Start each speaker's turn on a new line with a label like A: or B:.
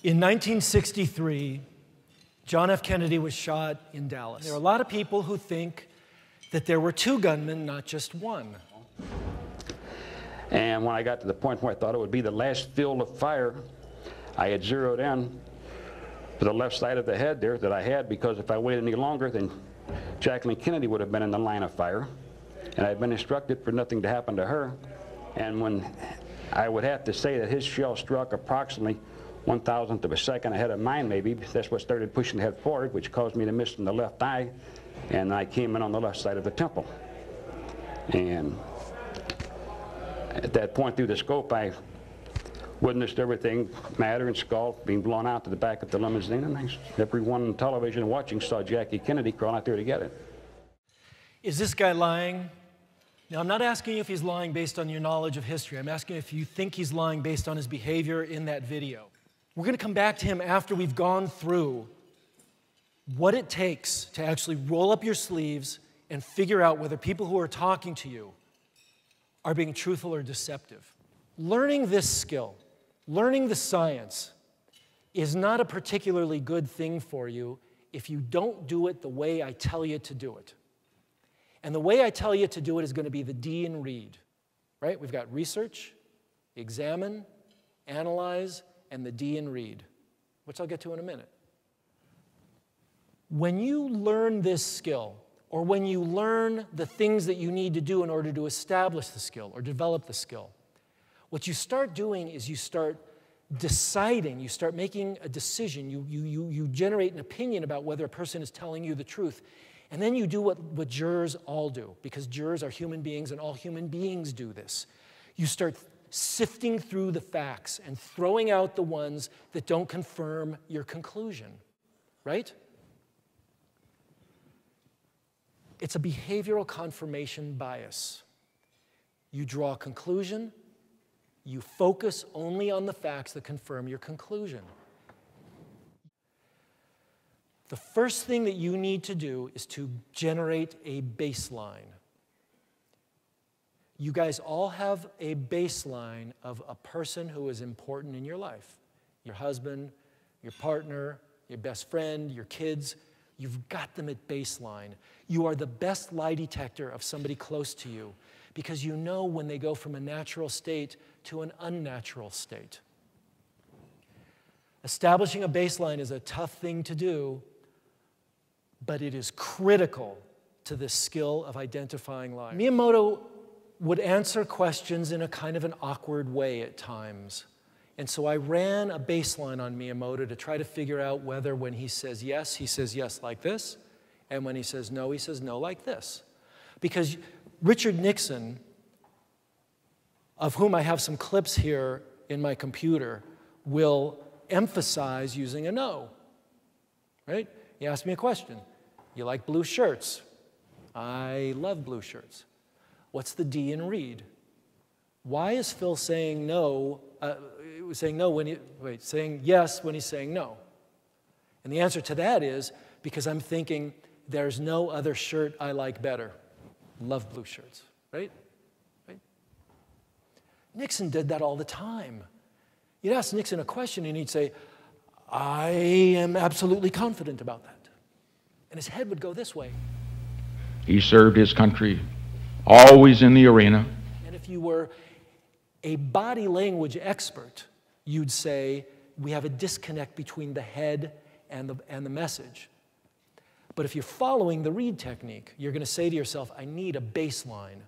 A: In 1963, John F. Kennedy was shot in Dallas. There are a lot of people who think that there were two gunmen, not just one.
B: And when I got to the point where I thought it would be the last field of fire, I had zeroed in to the left side of the head there that I had, because if I waited any longer, then Jacqueline Kennedy would have been in the line of fire. And I'd been instructed for nothing to happen to her. And when I would have to say that his shell struck approximately 1,000th of a second ahead of mine, maybe, that's what started pushing the head forward, which caused me to miss in the left eye, and I came in on the left side of the temple. And at that point through the scope, I witnessed everything, matter and skull, being blown out to the back of the limousine, and everyone on television watching saw Jackie Kennedy crawl out there to get it.
A: Is this guy lying? Now, I'm not asking you if he's lying based on your knowledge of history. I'm asking if you think he's lying based on his behavior in that video. We're going to come back to him after we've gone through what it takes to actually roll up your sleeves and figure out whether people who are talking to you are being truthful or deceptive. Learning this skill, learning the science, is not a particularly good thing for you if you don't do it the way I tell you to do it. And the way I tell you to do it is going to be the D in read, right? We've got research, examine, analyze, and the D in read, which I'll get to in a minute. When you learn this skill, or when you learn the things that you need to do in order to establish the skill or develop the skill, what you start doing is you start deciding, you start making a decision, you generate an opinion about whether a person is telling you the truth. And then you do what jurors all do, because jurors are human beings and all human beings do this. You start sifting through the facts and throwing out the ones that don't confirm your conclusion, right? It's a behavioral confirmation bias. You draw a conclusion, you focus only on the facts that confirm your conclusion. The first thing that you need to do is to generate a baseline. You guys all have a baseline of a person who is important in your life. Your husband, your partner, your best friend, your kids. You've got them at baseline. You are the best lie detector of somebody close to you because you know when they go from a natural state to an unnatural state. Establishing a baseline is a tough thing to do, but it is critical to the skill of identifying lies. Miyamoto would answer questions in a kind of an awkward way at times. And so I ran a baseline on Miyamoto to try to figure out whether when he says yes like this, and when he says no like this. Because Richard Nixon, of whom I have some clips here in my computer, will emphasize using a no, right? He asked me a question. You like blue shirts? I love blue shirts. What's the D in read? Why is Phil saying no, saying yes when he's saying no? And the answer to that is because I'm thinking there's no other shirt I like better. Love blue shirts, right? Nixon did that all the time. You'd ask Nixon a question and he'd say, I am absolutely confident about that. And his head would go this way.
C: He served his country, always in the arena.
A: And if you were a body language expert, you'd say, we have a disconnect between the head and the message. But if you're following the read technique, you're going to say to yourself, I need a baseline.